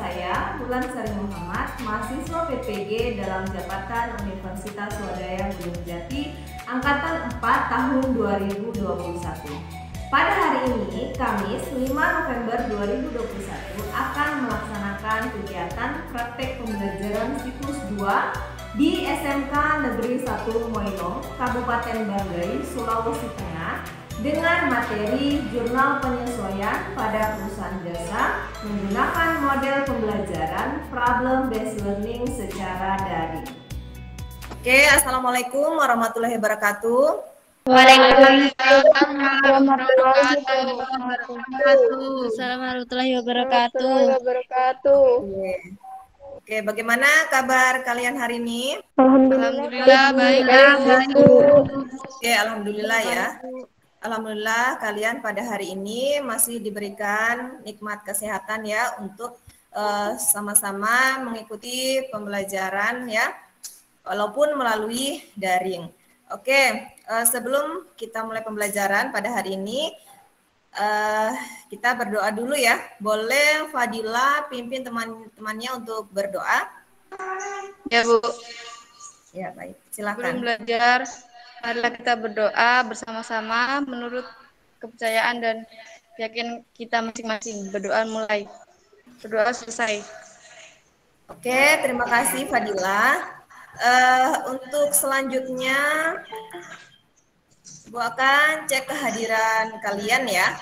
saya, Bulan Sari Muhammad, mahasiswa PPG dalam jabatan Universitas Swadaya Gunung Jati, Angkatan 4 tahun 2021. Pada hari ini, Kamis 5 November 2021, akan melaksanakan kegiatan praktek pembelajaran siklus 2 di SMK Negeri 1 Moino, Kabupaten Banggai, Sulawesi Tengah, dengan materi jurnal penyesuaian pada perusahaan jasa menggunakan model pembelajaran problem based learning secara daring. Oke, assalamualaikum warahmatullahi wabarakatuh. Waalaikumsalam warahmatullahi wabarakatuh. Oke, bagaimana kabar kalian hari ini? Alhamdulillah baik. Oke, alhamdulillah ya. Alhamdulillah kalian pada hari ini masih diberikan nikmat kesehatan ya untuk sama-sama mengikuti pembelajaran ya, walaupun melalui daring. Oke, sebelum kita mulai pembelajaran pada hari ini, kita berdoa dulu ya. Boleh Fadila pimpin teman-temannya untuk berdoa? Ya Bu. Ya baik, silakan. Sebelum belajar, marilah kita berdoa bersama-sama menurut kepercayaan dan yakin kita masing-masing. Berdoa mulai. Berdoa selesai. Oke, terima kasih Fadila. Untuk selanjutnya, Bu akan cek kehadiran kalian ya.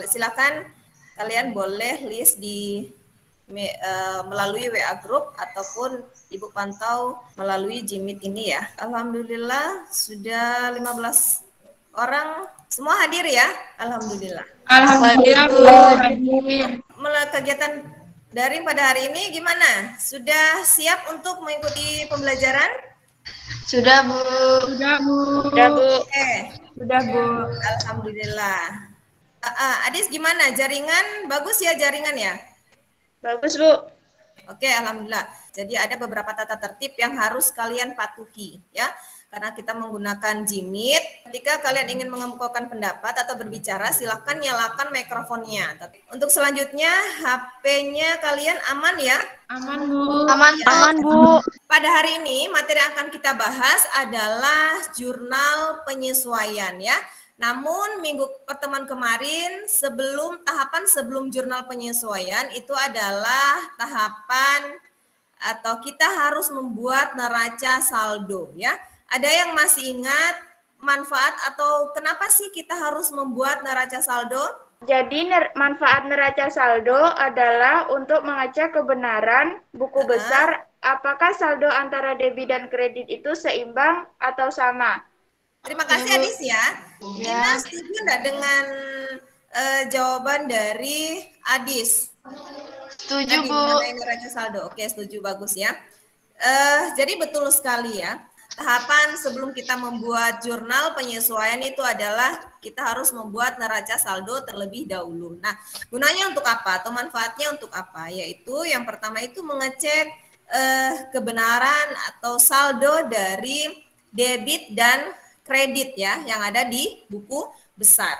Silakan kalian boleh list di melalui WA Group ataupun Ibu pantau melalui Jimit ini ya. Alhamdulillah sudah 15 orang semua hadir ya. Alhamdulillah. Kegiatan daring pada hari ini gimana? Sudah siap untuk mengikuti pembelajaran? Sudah Bu. Sudah Bu. Alhamdulillah. Adis gimana? Jaringan bagus ya jaringan ya? Bagus Bu. Oke, alhamdulillah. Jadi ada beberapa tata tertib yang harus kalian patuhi ya. Karena kita menggunakan Jimit, ketika kalian ingin mengemukakan pendapat atau berbicara, silahkan nyalakan mikrofonnya. Untuk selanjutnya, HP-nya kalian aman ya? Aman Bu. Aman Bu. Pada hari ini, materi yang akan kita bahas adalah jurnal penyesuaian ya. Namun pertemuan kemarin tahapan sebelum jurnal penyesuaian itu adalah tahapan atau kita harus membuat neraca saldo ya. Ada yang masih ingat manfaat atau kenapa sih kita harus membuat neraca saldo? Jadi manfaat neraca saldo adalah untuk mengecek kebenaran buku besar apakah saldo antara debit dan kredit itu seimbang atau sama. Terima kasih Adis ya. Gina setuju enggak dengan jawaban dari Adis? Setuju Bu. Mengenai neraca saldo. Oke, setuju, bagus ya. Jadi betul sekali ya. Tahapan sebelum kita membuat jurnal penyesuaian itu adalah kita harus membuat neraca saldo terlebih dahulu. Nah, gunanya untuk apa atau manfaatnya untuk apa? Yaitu yang pertama itu mengecek kebenaran atau saldo dari debit dan kredit ya yang ada di buku besar.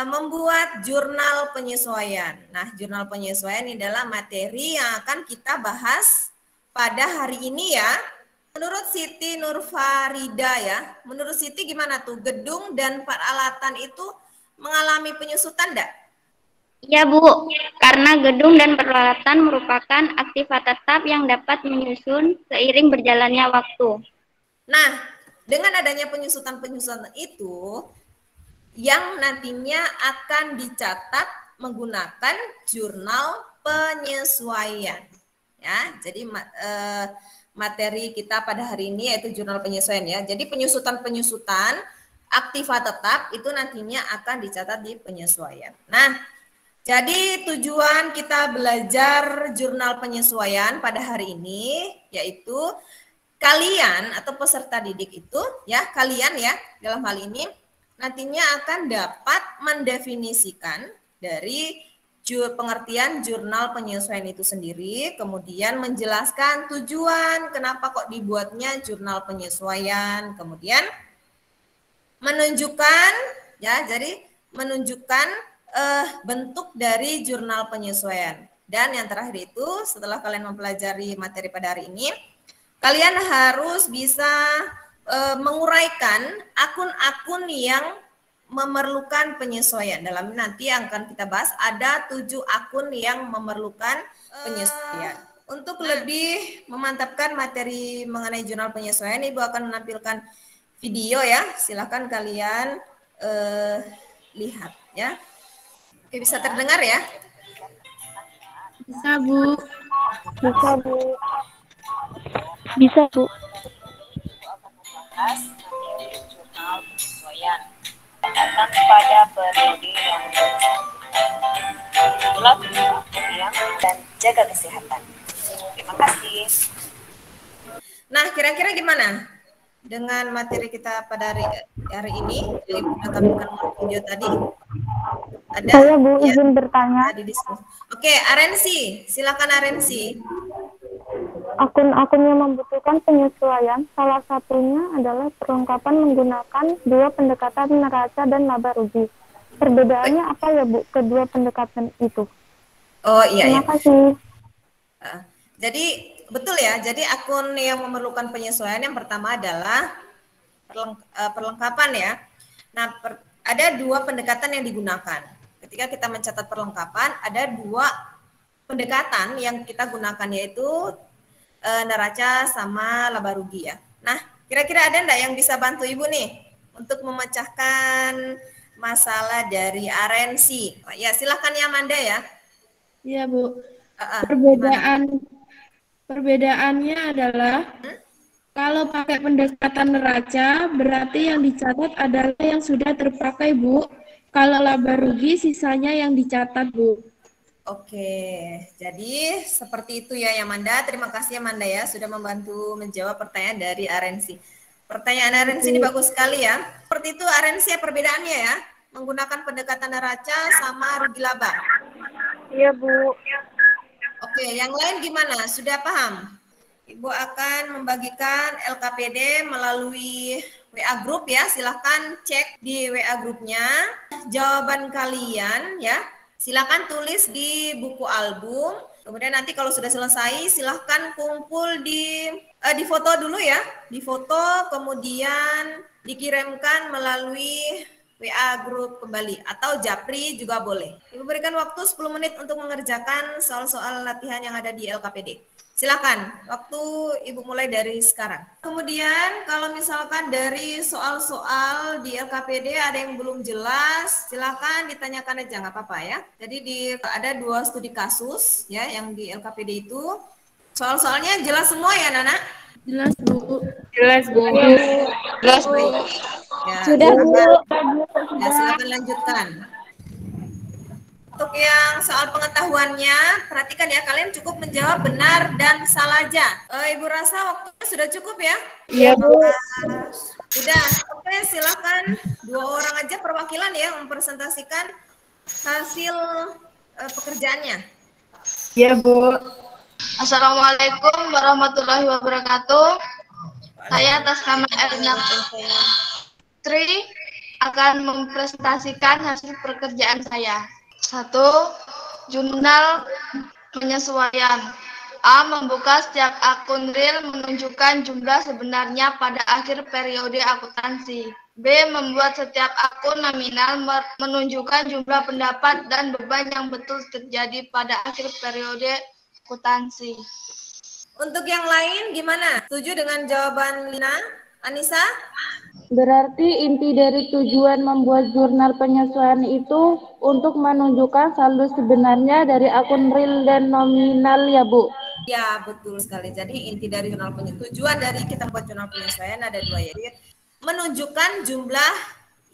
Membuat jurnal penyesuaian. Nah, jurnal penyesuaian ini adalah materi yang akan kita bahas pada hari ini ya. Menurut Siti Nurfarida ya, menurut Siti gimana tuh gedung dan peralatan itu mengalami penyusutan enggak? Iya Bu, karena gedung dan peralatan merupakan aktivitas tetap yang dapat menyusun seiring berjalannya waktu. Nah, dengan adanya penyusutan-penyusutan itu yang nantinya akan dicatat menggunakan jurnal penyesuaian. Ya, jadi materi kita pada hari ini yaitu jurnal penyesuaian ya. Jadi penyusutan-penyusutan aktiva tetap itu nantinya akan dicatat di penyesuaian. Nah, jadi tujuan kita belajar jurnal penyesuaian pada hari ini yaitu kalian atau peserta didik itu ya, kalian ya dalam hal ini nantinya akan dapat mendefinisikan dari pengertian jurnal penyesuaian itu sendiri, kemudian menjelaskan tujuan kenapa kok dibuatnya jurnal penyesuaian, kemudian menunjukkan ya, jadi menunjukkan bentuk dari jurnal penyesuaian. Dan yang terakhir itu, setelah kalian mempelajari materi pada hari ini, kalian harus bisa menguraikan akun-akun yang memerlukan penyesuaian. Dalam nanti yang akan kita bahas, ada 7 akun yang memerlukan penyesuaian. Untuk lebih memantapkan materi mengenai jurnal penyesuaian, Ibu akan menampilkan video ya. Silakan kalian lihat ya. Oke, bisa terdengar ya? Bisa, Bu. Bisa, Bu. Bisa, Bu. Jurnal penyesuaian datang pada periode yang itulah yang dan jaga kesehatan. Terima kasih. Nah, kira-kira gimana dengan materi kita pada hari ini? Ibu sudah tampilkan video tadi. Ada? Saya, Bu, izin bertanya. Oke, Arensi, silakan Arensi. Akun-akun yang membutuhkan penyesuaian, salah satunya adalah perlengkapan menggunakan 2 pendekatan neraca dan laba rugi. Perbedaannya apa ya, Bu, kedua pendekatan itu? Oh iya. Terima kasih. Jadi betul ya. Jadi akun yang memerlukan penyesuaian yang pertama adalah perlengkapan ya. Nah, ada 2 pendekatan yang digunakan. Ketika kita mencatat perlengkapan, ada 2 pendekatan yang kita gunakan, yaitu neraca sama laba rugi ya. Nah, kira-kira ada enggak yang bisa bantu Ibu nih untuk memecahkan masalah dari Arensi? Ya, silakan ya Amanda ya. Iya, Bu. Gimana? Perbedaannya adalah kalau pakai pendekatan neraca, berarti yang dicatat adalah yang sudah terpakai, Bu. Kalau laba rugi, sisanya yang dicatat, Bu. Oke, jadi seperti itu ya Amanda. Terima kasih Amanda ya sudah membantu menjawab pertanyaan dari Arensi. Pertanyaan Arensi ini bagus sekali ya. Seperti itu Arensi ya perbedaannya ya, menggunakan pendekatan neraca sama rugi laba. Iya, Bu. Oke, yang lain gimana? Sudah paham? Ibu akan membagikan LKPD melalui WA Group ya. Silahkan cek di WA grupnya jawaban kalian ya. Silakan tulis di buku album. Kemudian nanti kalau sudah selesai, silahkan kumpul di foto dulu ya. Di foto, kemudian dikirimkan melalui WA Group kembali. Atau Japri juga boleh. Ibu berikan waktu 10 menit untuk mengerjakan soal-soal latihan yang ada di LKPD. Silakan, waktu Ibu mulai dari sekarang. Kemudian kalau misalkan dari soal-soal di LKPD ada yang belum jelas, silakan ditanyakan aja, nggak apa-apa ya. Jadi ada 2 studi kasus ya yang di LKPD itu. Soal-soalnya jelas semua ya, Nana? Jelas, Bu. Jelas, Bu. Jelas, Bu. Ya, Sudah, Bu. Ya, silakan lanjutkan. Untuk yang soal pengetahuannya, perhatikan ya, kalian cukup menjawab benar dan salah aja. Ibu rasa waktunya sudah cukup ya? Iya, Bu. Sudah, oke silakan 2 orang aja perwakilan ya mempresentasikan hasil pekerjaannya. Iya, Bu. Assalamualaikum warahmatullahi wabarakatuh. Saya atas nama Erna Tri akan mempresentasikan hasil pekerjaan saya. 1. Jurnal penyesuaian. A. Membuka setiap akun real menunjukkan jumlah sebenarnya pada akhir periode akuntansi. B. Membuat setiap akun nominal menunjukkan jumlah pendapat dan beban yang betul terjadi pada akhir periode akuntansi. Untuk yang lain gimana? Setuju dengan jawaban Lina? Anissa? Berarti inti dari tujuan membuat jurnal penyesuaian itu untuk menunjukkan saldo sebenarnya dari akun real dan nominal ya, Bu? Ya, betul sekali. Jadi inti dari jurnal penyesuaian, tujuan dari kita buat jurnal penyesuaian ada 2 ya. Jadi, menunjukkan jumlah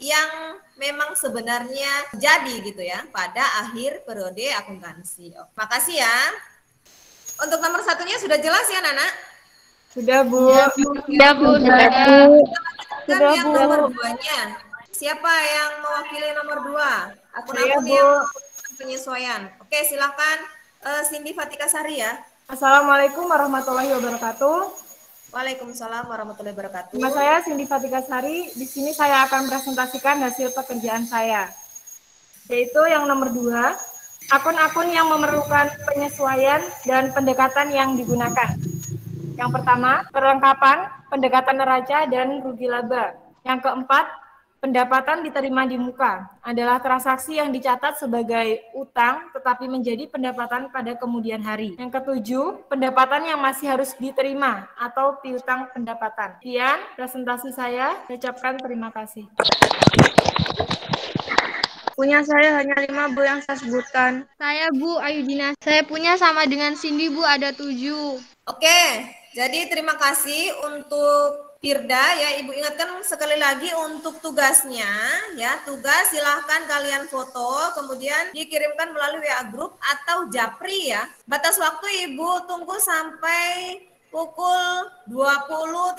yang memang sebenarnya jadi gitu ya pada akhir periode akuntansi. Makasih ya. Untuk nomor 1-nya sudah jelas ya, Nana? Sudah, Bu. Ya, Bu. Sudah, yang nomor 2-nya. Siapa yang mewakili nomor 2? Akun-akun yang penyesuaian. Oke, silakan Cindy Fatika Sari ya. Assalamualaikum warahmatullahi wabarakatuh. Waalaikumsalam warahmatullahi wabarakatuh. Nama saya Cindy Fatika Sari. Di sini saya akan presentasikan hasil pekerjaan saya. yaitu yang nomor 2, akun-akun yang memerlukan penyesuaian dan pendekatan yang digunakan. Yang pertama, perlengkapan, pendekatan neraca, dan rugi laba. Yang keempat, pendapatan diterima di muka adalah transaksi yang dicatat sebagai utang tetapi menjadi pendapatan pada kemudian hari. Yang ketujuh, pendapatan yang masih harus diterima atau piutang pendapatan. Sekian presentasi saya. Saya ucapkan terima kasih. Punya saya hanya 5, Bu, yang saya sebutkan. Saya Bu Ayudina. Saya punya sama dengan Cindy, Bu, ada 7. Oke, jadi terima kasih untuk Firda ya. Ibu ingatkan sekali lagi untuk tugasnya ya. Tugas silahkan kalian foto kemudian dikirimkan melalui WA Group atau Japri ya. Batas waktu Ibu tunggu sampai pukul 20.00.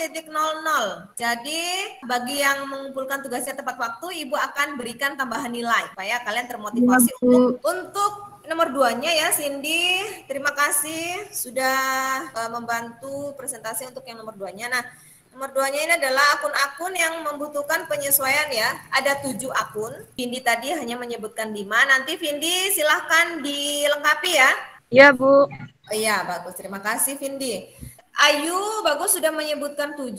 Jadi bagi yang mengumpulkan tugasnya tepat waktu, Ibu akan berikan tambahan nilai supaya kalian termotivasi untuk nomor 2-nya ya, Cindy. Terima kasih sudah membantu presentasi untuk yang nomor 2-nya. Nah, nomor 2-nya ini adalah akun-akun yang membutuhkan penyesuaian ya. Ada 7 akun. Vindi tadi hanya menyebutkan 5. Nanti Vindi silahkan dilengkapi ya. Iya, Bu. Oh iya, bagus. Terima kasih Vindi. Ayu bagus sudah menyebutkan 7,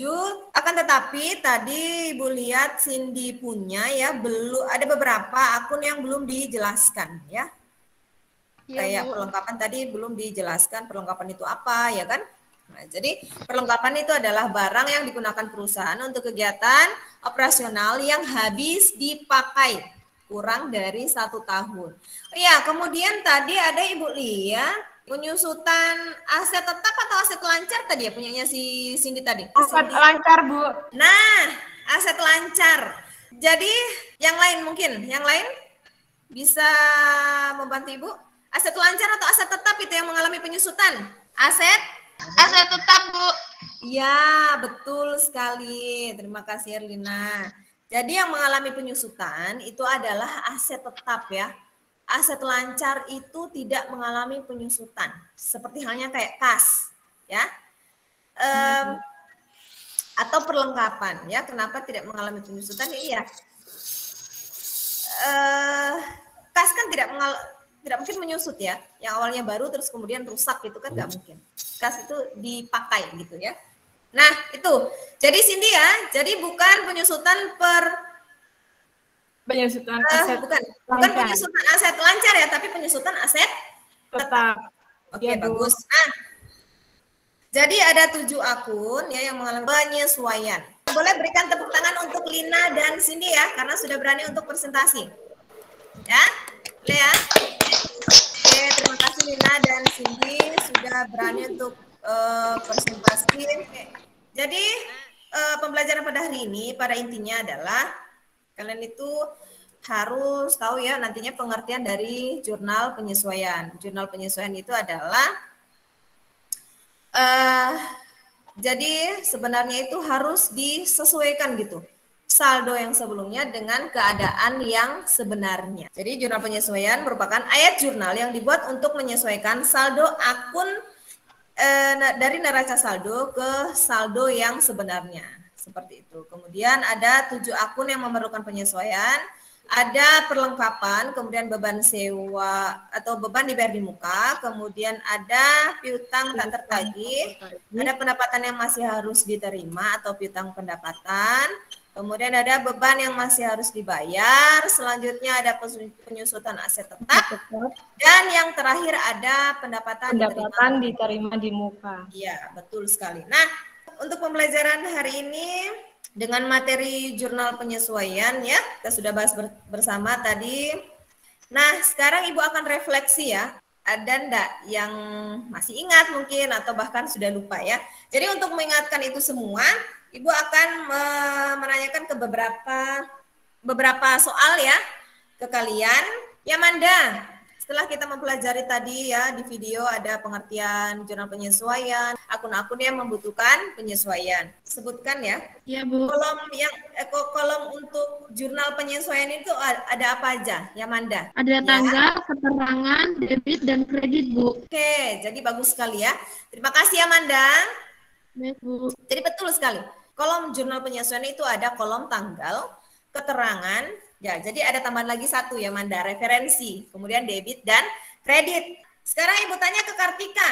akan tetapi tadi Ibu lihat Cindy punya ya, belum ada beberapa akun yang belum dijelaskan ya. Kayak perlengkapan tadi belum dijelaskan perlengkapan itu apa ya kan. Nah, jadi perlengkapan itu adalah barang yang digunakan perusahaan untuk kegiatan operasional yang habis dipakai kurang dari 1 tahun. Oh ya, kemudian tadi ada Ibu Lia penyusutan aset tetap atau aset lancar tadi ya punyanya si Cindy tadi. Aset lancar, Bu. Nah, aset lancar. Jadi yang lain mungkin, yang lain bisa membantu Ibu. Aset lancar atau aset tetap itu yang mengalami penyusutan? Aset tetap, Bu. Ya, betul sekali. Terima kasih Erlina. Jadi yang mengalami penyusutan itu adalah aset tetap ya. Aset lancar itu tidak mengalami penyusutan, seperti halnya kayak kas, ya, atau perlengkapan, ya. Kenapa tidak mengalami penyusutan? Iya, kas kan tidak mungkin menyusut ya. Yang awalnya baru terus kemudian rusak itu kan nggak mungkin. Kas itu dipakai gitu ya. Nah itu, jadi Cindy ya, jadi bukan penyusutan penyusutan aset bukan penyusutan aset lancar ya, tapi penyusutan aset tetap. Oke, ya, bagus. Nah, jadi ada 7 akun ya yang mengalami penyesuaian. Boleh berikan tepuk tangan untuk Lina dan Cindy ya, karena sudah berani untuk presentasi. Ya, boleh ya. Oke, terima kasih Lina dan Cindy sudah berani untuk presentasi. Jadi pembelajaran pada hari ini pada intinya adalah kalian itu harus tahu ya nantinya pengertian dari jurnal penyesuaian. Jurnal penyesuaian itu adalah jadi sebenarnya itu harus disesuaikan gitu. Saldo yang sebelumnya dengan keadaan yang sebenarnya. Jadi jurnal penyesuaian merupakan ayat jurnal yang dibuat untuk menyesuaikan saldo akun dari neraca saldo ke saldo yang sebenarnya. Seperti itu. Kemudian ada 7 akun yang memerlukan penyesuaian, ada perlengkapan, kemudian beban sewa atau beban dibayar di muka, kemudian ada piutang tak tertagih, ada pendapatan yang masih harus diterima atau piutang pendapatan, kemudian ada beban yang masih harus dibayar, selanjutnya ada penyusutan aset tetap, dan yang terakhir ada pendapatan diterima di muka. Iya, betul sekali. Nah, untuk pembelajaran hari ini dengan materi jurnal penyesuaian ya, kita sudah bahas bersama tadi. Nah, sekarang Ibu akan refleksi ya. Ada enggak yang masih ingat mungkin atau bahkan sudah lupa ya. Jadi untuk mengingatkan itu semua, Ibu akan menanyakan ke beberapa soal ya ke kalian. Ya Manda, setelah kita mempelajari tadi ya di video ada pengertian jurnal penyesuaian, akun-akun yang membutuhkan penyesuaian. Sebutkan ya. Iya, Bu. Kolom untuk jurnal penyesuaian itu ada apa aja, ya Manda? Ada tanggal, keterangan, debit dan kredit, Bu. Oke, jadi bagus sekali ya. Terima kasih ya Manda. Baik, Bu. Jadi betul sekali. Kolom jurnal penyesuaian itu ada kolom tanggal, keterangan, Ya, jadi ada tambahan lagi satu ya Manda, referensi, kemudian debit dan kredit. Sekarang Ibu tanya ke Kartika.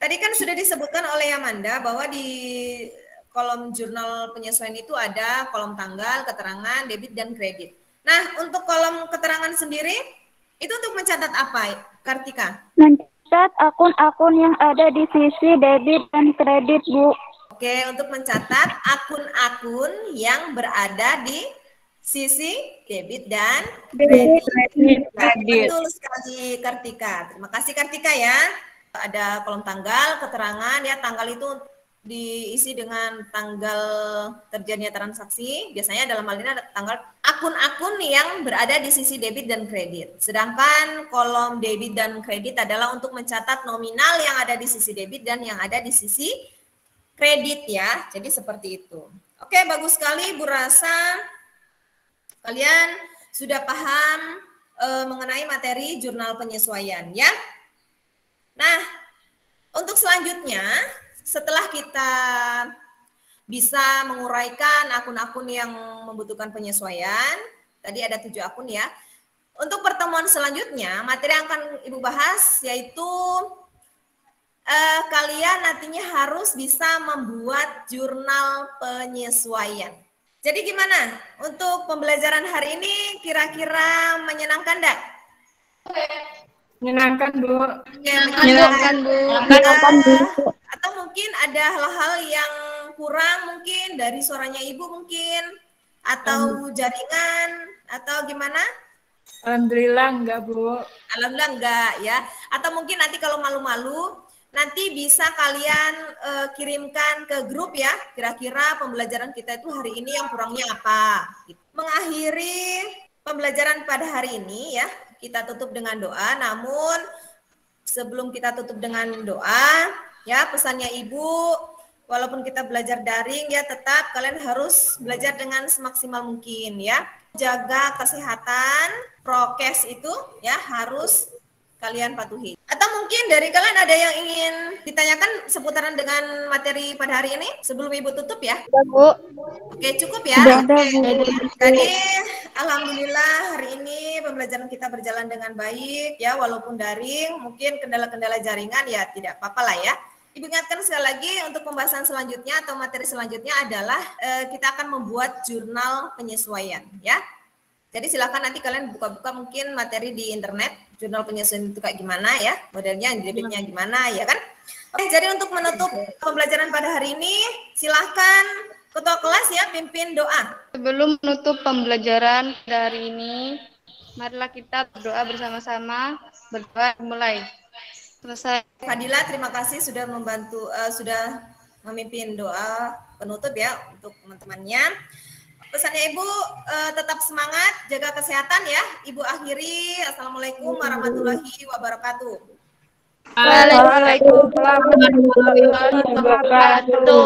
Tadi kan sudah disebutkan oleh Amanda bahwa di kolom jurnal penyesuaian itu ada kolom tanggal, keterangan, debit, dan kredit. Nah, untuk kolom keterangan sendiri, itu untuk mencatat apa, Kartika? Mencatat akun-akun yang ada di sisi debit dan kredit, Bu. Oke, untuk mencatat akun-akun yang berada di sisi debit dan kredit. Betul sekali Kartika. Terima kasih Kartika ya. Ada kolom tanggal, keterangan ya, tanggal itu diisi dengan tanggal terjadinya transaksi. Biasanya dalam hal ini ada tanggal akun-akun yang berada di sisi debit dan kredit. Sedangkan kolom debit dan kredit adalah untuk mencatat nominal yang ada di sisi debit dan yang ada di sisi kredit ya. Jadi seperti itu. Oke, bagus sekali Bu Rasa. Kalian sudah paham mengenai materi jurnal penyesuaian ya. Nah, untuk selanjutnya setelah kita bisa menguraikan akun-akun yang membutuhkan penyesuaian, tadi ada 7 akun ya. Untuk pertemuan selanjutnya, materi yang akan Ibu bahas yaitu kalian nantinya harus bisa membuat jurnal penyesuaian. Jadi gimana untuk pembelajaran hari ini, kira-kira menyenangkan enggak? Menyenangkan, Bu. Menyenangkan, Bu. Atau mungkin ada hal-hal yang kurang mungkin dari suaranya Ibu mungkin, atau jaringan, atau gimana? Alhamdulillah enggak, Bu. Alhamdulillah enggak ya. Atau mungkin nanti kalau malu-malu, nanti bisa kalian kirimkan ke grup ya, kira-kira pembelajaran kita itu hari ini yang kurangnya apa. Mengakhiri pembelajaran pada hari ini ya, kita tutup dengan doa, namun sebelum kita tutup dengan doa, ya pesannya Ibu, walaupun kita belajar daring ya, tetap kalian harus belajar dengan semaksimal mungkin ya. Jaga kesehatan, prokes itu ya harus kalian patuhi. Atau mungkin dari kalian ada yang ingin ditanyakan seputaran dengan materi pada hari ini sebelum Ibu tutup ya? Bu. Oke, cukup ya. Jadi alhamdulillah hari ini pembelajaran kita berjalan dengan baik ya, walaupun daring, mungkin kendala-kendala jaringan ya tidak apa-apa lah ya. Ibu ingatkan sekali lagi untuk pembahasan selanjutnya atau materi selanjutnya adalah kita akan membuat jurnal penyesuaian ya. Jadi silakan nanti kalian buka-buka mungkin materi di internet, jurnal penyesuaian itu kayak gimana ya, modelnya, debitnya gimana ya kan. Oke, jadi untuk menutup pembelajaran pada hari ini, silakan ketua kelas ya pimpin doa. Sebelum menutup pembelajaran dari ini, marilah kita berdoa bersama-sama. Berdoa mulai. Selesai. Fadila, terima kasih sudah membantu, sudah memimpin doa penutup ya untuk teman-temannya. Pesannya Ibu tetap semangat, jaga kesehatan ya. Ibu akhiri, Assalamualaikum warahmatullahi wabarakatuh. Waalaikumsalam warahmatullahi wabarakatuh.